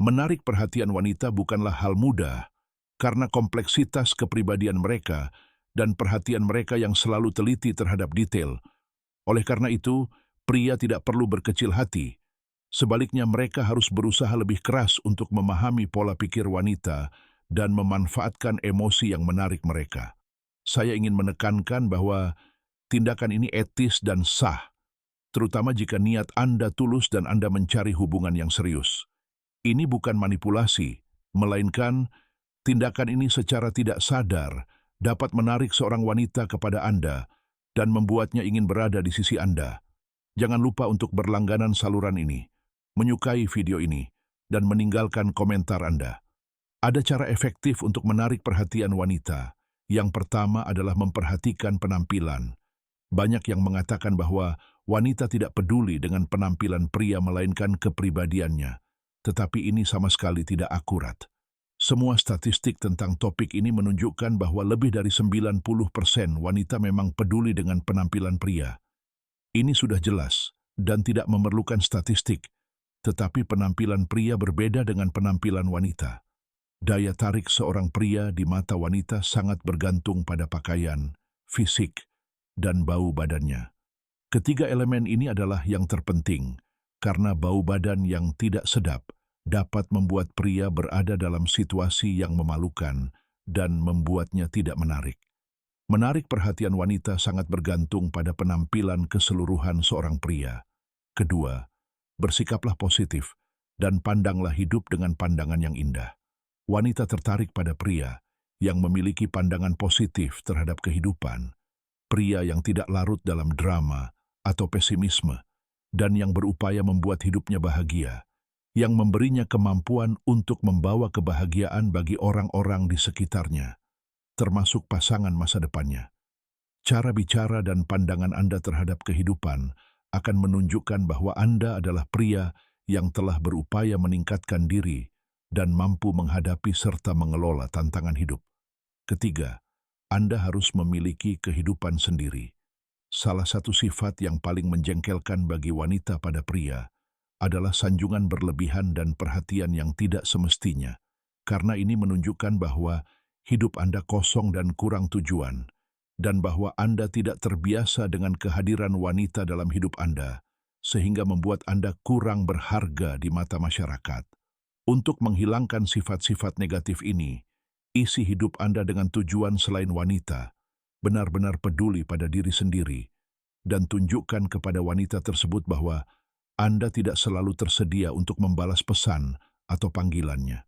Menarik perhatian wanita bukanlah hal mudah karena kompleksitas kepribadian mereka dan perhatian mereka yang selalu teliti terhadap detail. Oleh karena itu, pria tidak perlu berkecil hati. Sebaliknya, mereka harus berusaha lebih keras untuk memahami pola pikir wanita dan memanfaatkan emosi yang menarik mereka. Saya ingin menekankan bahwa tindakan ini etis dan sah, terutama jika niat Anda tulus dan Anda mencari hubungan yang serius. Ini bukan manipulasi, melainkan tindakan ini secara tidak sadar dapat menarik seorang wanita kepada Anda dan membuatnya ingin berada di sisi Anda. Jangan lupa untuk berlangganan saluran ini, menyukai video ini, dan meninggalkan komentar Anda. Ada cara efektif untuk menarik perhatian wanita. Yang pertama adalah memperhatikan penampilan. Banyak yang mengatakan bahwa wanita tidak peduli dengan penampilan pria melainkan kepribadiannya. Tetapi ini sama sekali tidak akurat. Semua statistik tentang topik ini menunjukkan bahwa lebih dari 90% wanita memang peduli dengan penampilan pria. Ini sudah jelas dan tidak memerlukan statistik, tetapi penampilan pria berbeda dengan penampilan wanita. Daya tarik seorang pria di mata wanita sangat bergantung pada pakaian, fisik, dan bau badannya. Ketiga elemen ini adalah yang terpenting, karena bau badan yang tidak sedap dapat membuat pria berada dalam situasi yang memalukan dan membuatnya tidak menarik. Menarik perhatian wanita sangat bergantung pada penampilan keseluruhan seorang pria. Kedua, bersikaplah positif dan pandanglah hidup dengan pandangan yang indah. Wanita tertarik pada pria yang memiliki pandangan positif terhadap kehidupan, pria yang tidak larut dalam drama atau pesimisme, dan yang berupaya membuat hidupnya bahagia, yang memberinya kemampuan untuk membawa kebahagiaan bagi orang-orang di sekitarnya, termasuk pasangan masa depannya. Cara bicara dan pandangan Anda terhadap kehidupan akan menunjukkan bahwa Anda adalah pria yang telah berupaya meningkatkan diri dan mampu menghadapi serta mengelola tantangan hidup. Ketiga, Anda harus memiliki kehidupan sendiri. Salah satu sifat yang paling menjengkelkan bagi wanita pada pria adalah sanjungan berlebihan dan perhatian yang tidak semestinya, karena ini menunjukkan bahwa hidup Anda kosong dan kurang tujuan, dan bahwa Anda tidak terbiasa dengan kehadiran wanita dalam hidup Anda, sehingga membuat Anda kurang berharga di mata masyarakat. Untuk menghilangkan sifat-sifat negatif ini, isi hidup Anda dengan tujuan selain wanita, benar-benar peduli pada diri sendiri, dan tunjukkan kepada wanita tersebut bahwa Anda tidak selalu tersedia untuk membalas pesan atau panggilannya.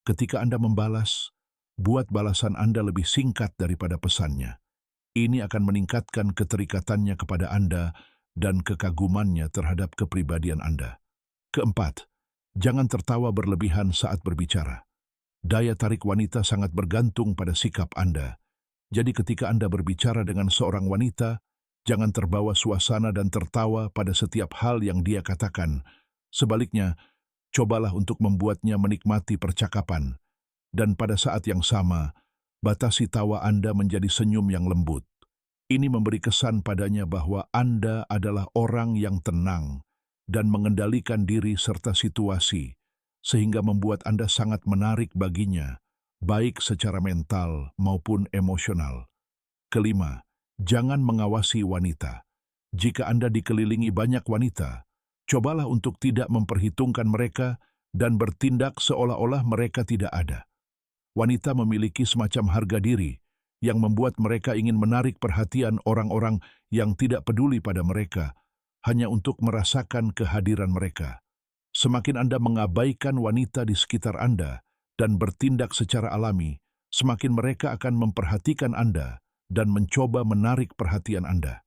Ketika Anda membalas, buat balasan Anda lebih singkat daripada pesannya. Ini akan meningkatkan keterikatannya kepada Anda dan kekagumannya terhadap kepribadian Anda. Keempat, jangan tertawa berlebihan saat berbicara. Daya tarik wanita sangat bergantung pada sikap Anda. Jadi ketika Anda berbicara dengan seorang wanita, jangan terbawa suasana dan tertawa pada setiap hal yang dia katakan. Sebaliknya, cobalah untuk membuatnya menikmati percakapan. Dan pada saat yang sama, batasi tawa Anda menjadi senyum yang lembut. Ini memberi kesan padanya bahwa Anda adalah orang yang tenang dan mengendalikan diri serta situasi, sehingga membuat Anda sangat menarik baginya, baik secara mental maupun emosional. Kelima, jangan mengawasi wanita. Jika Anda dikelilingi banyak wanita, cobalah untuk tidak memperhitungkan mereka dan bertindak seolah-olah mereka tidak ada. Wanita memiliki semacam harga diri yang membuat mereka ingin menarik perhatian orang-orang yang tidak peduli pada mereka, hanya untuk merasakan kehadiran mereka. Semakin Anda mengabaikan wanita di sekitar Anda dan bertindak secara alami, semakin mereka akan memperhatikan Anda dan mencoba menarik perhatian Anda.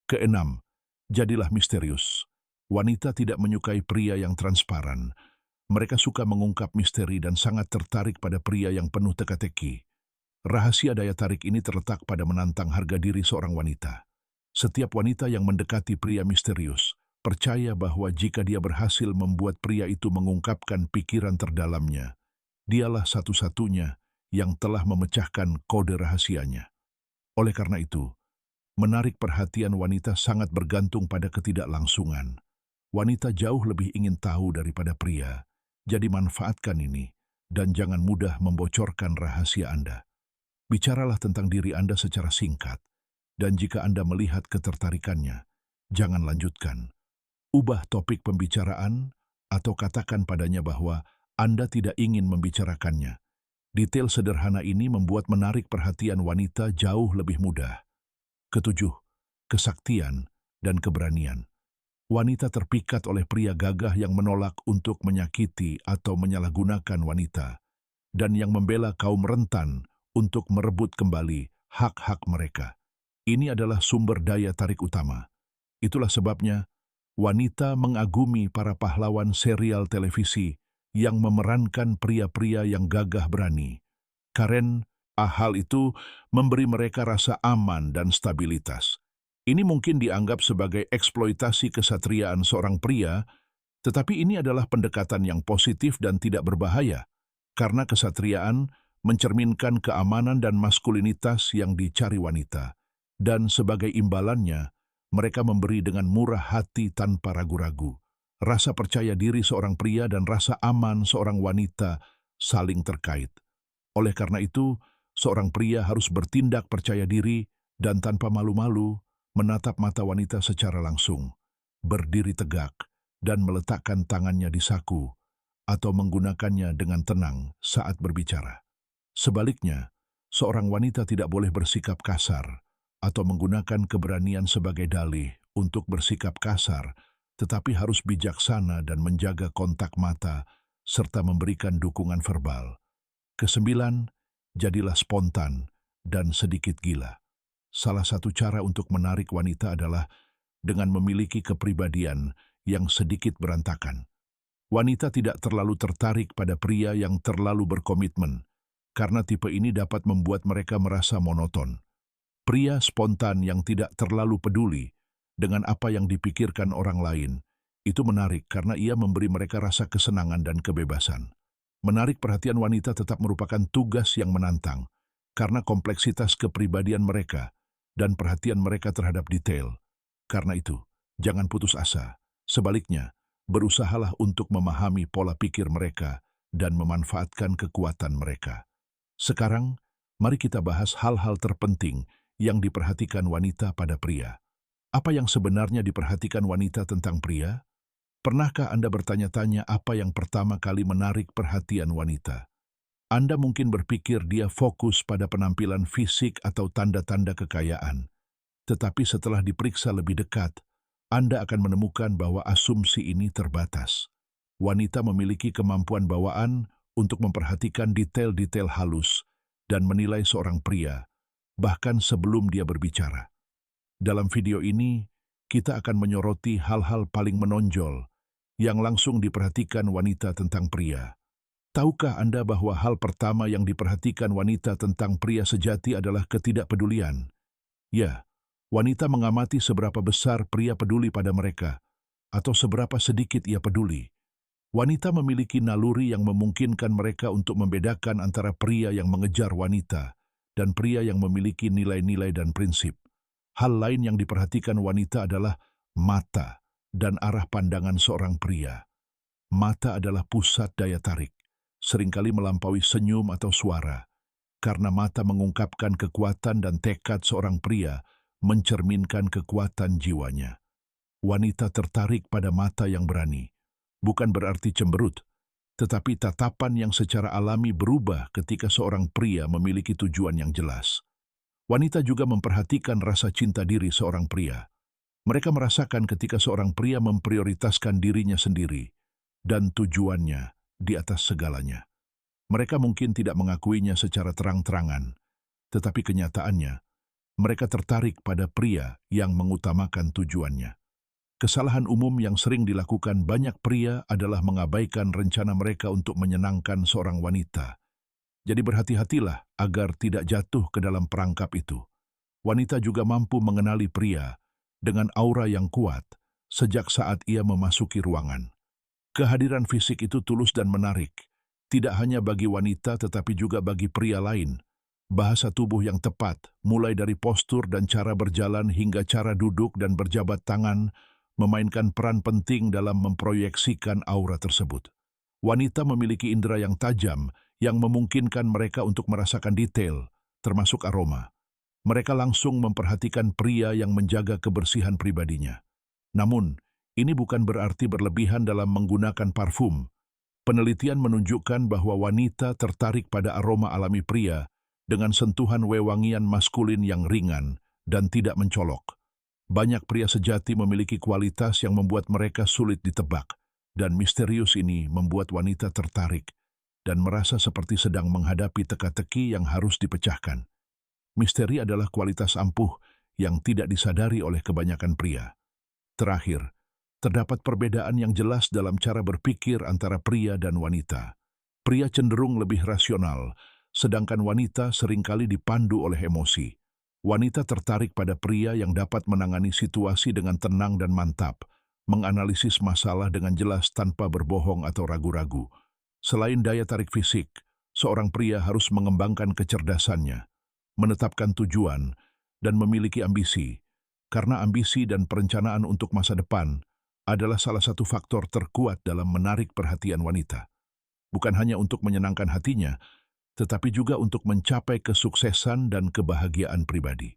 Keenam, jadilah misterius. Wanita tidak menyukai pria yang transparan. Mereka suka mengungkap misteri dan sangat tertarik pada pria yang penuh teka-teki. Rahasia daya tarik ini terletak pada menantang harga diri seorang wanita. Setiap wanita yang mendekati pria misterius percaya bahwa jika dia berhasil membuat pria itu mengungkapkan pikiran terdalamnya, dialah satu-satunya yang telah memecahkan kode rahasianya. Oleh karena itu, menarik perhatian wanita sangat bergantung pada ketidaklangsungan. Wanita jauh lebih ingin tahu daripada pria. Jadi manfaatkan ini dan jangan mudah membocorkan rahasia Anda. Bicaralah tentang diri Anda secara singkat, dan jika Anda melihat ketertarikannya, jangan lanjutkan. Ubah topik pembicaraan atau katakan padanya bahwa Anda tidak ingin membicarakannya. Detail sederhana ini membuat menarik perhatian wanita jauh lebih mudah. Ketujuh, kesaktian dan keberanian. Wanita terpikat oleh pria gagah yang menolak untuk menyakiti atau menyalahgunakan wanita, dan yang membela kaum rentan untuk merebut kembali hak-hak mereka. Ini adalah sumber daya tarik utama. Itulah sebabnya wanita mengagumi para pahlawan serial televisi yang memerankan pria-pria yang gagah berani. Karena hal itu memberi mereka rasa aman dan stabilitas. Ini mungkin dianggap sebagai eksploitasi kesatriaan seorang pria, tetapi ini adalah pendekatan yang positif dan tidak berbahaya, karena kesatriaan mencerminkan keamanan dan maskulinitas yang dicari wanita. Dan sebagai imbalannya, mereka memberi dengan murah hati tanpa ragu-ragu. Rasa percaya diri seorang pria dan rasa aman seorang wanita saling terkait. Oleh karena itu, seorang pria harus bertindak percaya diri dan tanpa malu-malu menatap mata wanita secara langsung, berdiri tegak, dan meletakkan tangannya di saku, atau menggunakannya dengan tenang saat berbicara. Sebaliknya, seorang wanita tidak boleh bersikap kasar atau menggunakan keberanian sebagai dalih untuk bersikap kasar, tetapi harus bijaksana dan menjaga kontak mata serta memberikan dukungan verbal. Kesembilan, jadilah spontan dan sedikit gila. Salah satu cara untuk menarik wanita adalah dengan memiliki kepribadian yang sedikit berantakan. Wanita tidak terlalu tertarik pada pria yang terlalu berkomitmen, karena tipe ini dapat membuat mereka merasa monoton. Pria spontan yang tidak terlalu peduli dengan apa yang dipikirkan orang lain, itu menarik karena ia memberi mereka rasa kesenangan dan kebebasan. Menarik perhatian wanita tetap merupakan tugas yang menantang, karena kompleksitas kepribadian mereka dan perhatian mereka terhadap detail. Karena itu, jangan putus asa. Sebaliknya, berusahalah untuk memahami pola pikir mereka dan memanfaatkan kekuatan mereka. Sekarang, mari kita bahas hal-hal terpenting yang diperhatikan wanita pada pria. Apa yang sebenarnya diperhatikan wanita tentang pria? Pernahkah Anda bertanya-tanya apa yang pertama kali menarik perhatian wanita? Anda mungkin berpikir dia fokus pada penampilan fisik atau tanda-tanda kekayaan. Tetapi setelah diperiksa lebih dekat, Anda akan menemukan bahwa asumsi ini terbatas. Wanita memiliki kemampuan bawaan untuk memperhatikan detail-detail halus dan menilai seorang pria, bahkan sebelum dia berbicara. Dalam video ini, kita akan menyoroti hal-hal paling menonjol yang langsung diperhatikan wanita tentang pria. Tahukah Anda bahwa hal pertama yang diperhatikan wanita tentang pria sejati adalah ketidakpedulian? Ya, wanita mengamati seberapa besar pria peduli pada mereka, atau seberapa sedikit ia peduli. Wanita memiliki naluri yang memungkinkan mereka untuk membedakan antara pria yang mengejar wanita dan pria yang memiliki nilai-nilai dan prinsip. Hal lain yang diperhatikan wanita adalah mata dan arah pandangan seorang pria. Mata adalah pusat daya tarik, seringkali melampaui senyum atau suara, karena mata mengungkapkan kekuatan dan tekad seorang pria, mencerminkan kekuatan jiwanya. Wanita tertarik pada mata yang berani, bukan berarti cemberut, tetapi tatapan yang secara alami berubah ketika seorang pria memiliki tujuan yang jelas. Wanita juga memperhatikan rasa cinta diri seorang pria. Mereka merasakan ketika seorang pria memprioritaskan dirinya sendiri dan tujuannya di atas segalanya. Mereka mungkin tidak mengakuinya secara terang-terangan, tetapi kenyataannya, mereka tertarik pada pria yang mengutamakan tujuannya. Kesalahan umum yang sering dilakukan banyak pria adalah mengabaikan rencana mereka untuk menyenangkan seorang wanita. Jadi berhati-hatilah agar tidak jatuh ke dalam perangkap itu. Wanita juga mampu mengenali pria dengan aura yang kuat sejak saat ia memasuki ruangan. Kehadiran fisik itu tulus dan menarik, tidak hanya bagi wanita tetapi juga bagi pria lain. Bahasa tubuh yang tepat, mulai dari postur dan cara berjalan hingga cara duduk dan berjabat tangan, memainkan peran penting dalam memproyeksikan aura tersebut. Wanita memiliki indera yang tajam yang memungkinkan mereka untuk merasakan detail, termasuk aroma. Mereka langsung memperhatikan pria yang menjaga kebersihan pribadinya. Namun, ini bukan berarti berlebihan dalam menggunakan parfum. Penelitian menunjukkan bahwa wanita tertarik pada aroma alami pria dengan sentuhan wewangian maskulin yang ringan dan tidak mencolok. Banyak pria sejati memiliki kualitas yang membuat mereka sulit ditebak, dan misterius ini membuat wanita tertarik dan merasa seperti sedang menghadapi teka-teki yang harus dipecahkan. Misteri adalah kualitas ampuh yang tidak disadari oleh kebanyakan pria. Terakhir, terdapat perbedaan yang jelas dalam cara berpikir antara pria dan wanita. Pria cenderung lebih rasional, sedangkan wanita seringkali dipandu oleh emosi. Wanita tertarik pada pria yang dapat menangani situasi dengan tenang dan mantap, menganalisis masalah dengan jelas tanpa berbohong atau ragu-ragu. Selain daya tarik fisik, seorang pria harus mengembangkan kecerdasannya, menetapkan tujuan, dan memiliki ambisi, karena ambisi dan perencanaan untuk masa depan adalah salah satu faktor terkuat dalam menarik perhatian wanita. Bukan hanya untuk menyenangkan hatinya, tetapi juga untuk mencapai kesuksesan dan kebahagiaan pribadi.